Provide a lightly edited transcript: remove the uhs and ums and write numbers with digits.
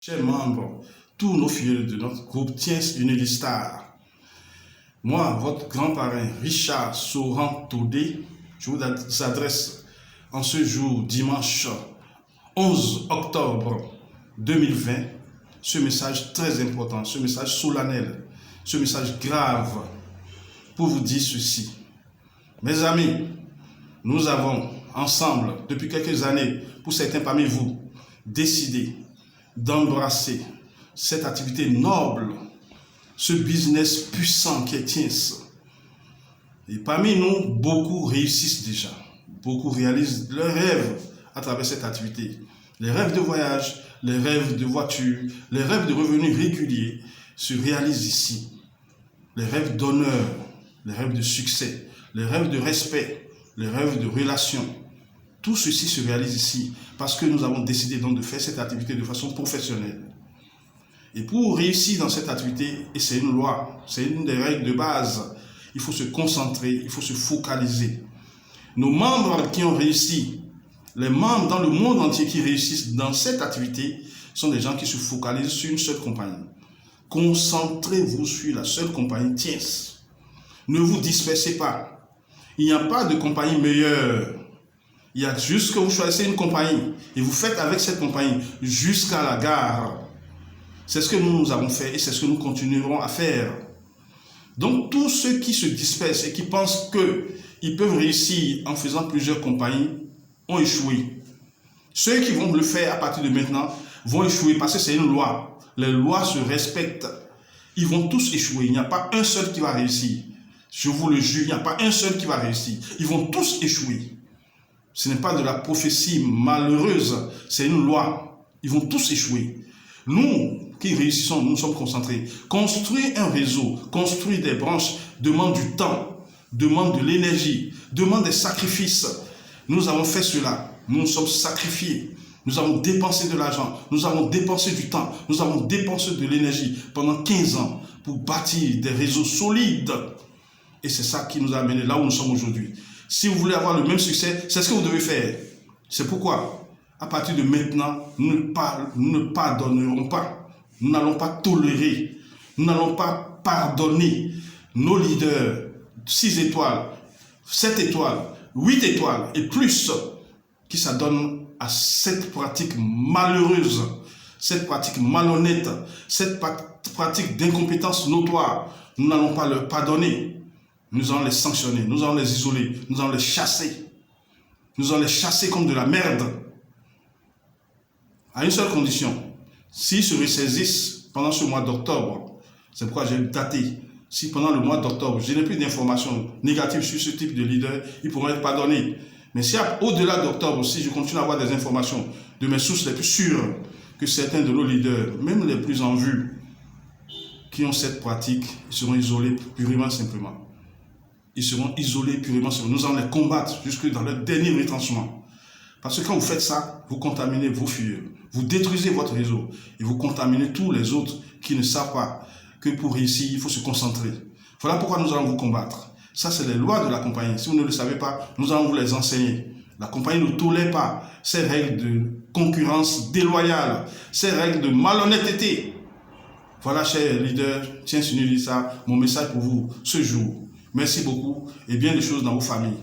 chers membres, tous nos fidèles de notre groupe Tiens Unistar. Moi, votre grand-parrain Richard Soran Todé, je vous adresse en ce jour, dimanche 11 octobre 2020, ce message très important, ce message solennel, ce message grave, pour vous dire ceci. Mes amis, nous avons ensemble, depuis quelques années, pour certains parmi vous, décidé d'embrasser cette activité noble, ce business puissant qui est Tiens. Et parmi nous, beaucoup réussissent déjà. Beaucoup réalisent leurs rêves à travers cette activité. Les rêves de voyage, les rêves de voiture, les rêves de revenus réguliers se réalisent ici. Les rêves d'honneur, les rêves de succès, les rêves de respect, les rêves de relations. Tout ceci se réalise ici parce que nous avons décidé donc de faire cette activité de façon professionnelle. Et pour réussir dans cette activité, et c'est une loi, c'est une des règles de base, il faut se concentrer, il faut se focaliser. Nos membres qui ont réussi, les membres dans le monde entier qui réussissent dans cette activité, sont des gens qui se focalisent sur une seule compagnie. Concentrez-vous sur la seule compagnie Tiens. Ne vous dispersez pas. Il n'y a pas de compagnie meilleure. Il y a juste que vous choisissez une compagnie et vous faites avec cette compagnie jusqu'à la gare. C'est ce que nous avons fait et c'est ce que nous continuerons à faire. Donc tous ceux qui se dispersent et qui pensent qu'ils peuvent réussir en faisant plusieurs compagnies ont échoué. Ceux qui vont le faire à partir de maintenant vont échouer parce que c'est une loi. Les lois se respectent. Ils vont tous échouer. Il n'y a pas un seul qui va réussir. Je vous le jure, il n'y a pas un seul qui va réussir. Ils vont tous échouer. Ce n'est pas de la prophétie malheureuse, c'est une loi. Ils vont tous échouer. Nous qui réussissons, nous sommes concentrés. Construire un réseau, construire des branches demande du temps, demande de l'énergie, demande des sacrifices. Nous avons fait cela. Nous nous sommes sacrifiés. Nous avons dépensé de l'argent, nous avons dépensé du temps, nous avons dépensé de l'énergie pendant 15 ans pour bâtir des réseaux solides. Et c'est ça qui nous a amenés là où nous sommes aujourd'hui. Si vous voulez avoir le même succès, c'est ce que vous devez faire. C'est pourquoi, à partir de maintenant, nous ne pardonnerons pas. Nous n'allons pas tolérer. Nous n'allons pas pardonner nos leaders 6 étoiles, 7 étoiles, 8 étoiles et plus qui s'adonnent à cette pratique malheureuse, cette pratique malhonnête, cette pratique d'incompétence notoire. Nous n'allons pas leur pardonner. Nous allons les sanctionner, nous allons les isoler, nous allons les chasser. Nous allons les chasser comme de la merde. À une seule condition, s'ils se ressaisissent pendant ce mois d'octobre, c'est pourquoi j'ai daté, si pendant le mois d'octobre, je n'ai plus d'informations négatives sur ce type de leader, ils pourront être pardonnés. Mais si au-delà d'octobre, si je continue à avoir des informations de mes sources les plus sûres que certains de nos leaders, même les plus en vue, qui ont cette pratique, ils seront isolés purement simplement. Ils seront isolés purement simplement. Nous allons les combattre jusque dans leur dernier retranchement. Parce que quand vous faites ça, vous contaminez vos filles, vous détruisez votre réseau et vous contaminez tous les autres qui ne savent pas que pour réussir, il faut se concentrer. Voilà pourquoi nous allons vous combattre. Ça, c'est les lois de la compagnie. Si vous ne le savez pas, nous allons vous les enseigner. La compagnie ne tolère pas ces règles de concurrence déloyale, ces règles de malhonnêteté. Voilà, chers leaders, Tiens Unistar, mon message pour vous ce jour. Merci beaucoup et bien des choses dans vos familles.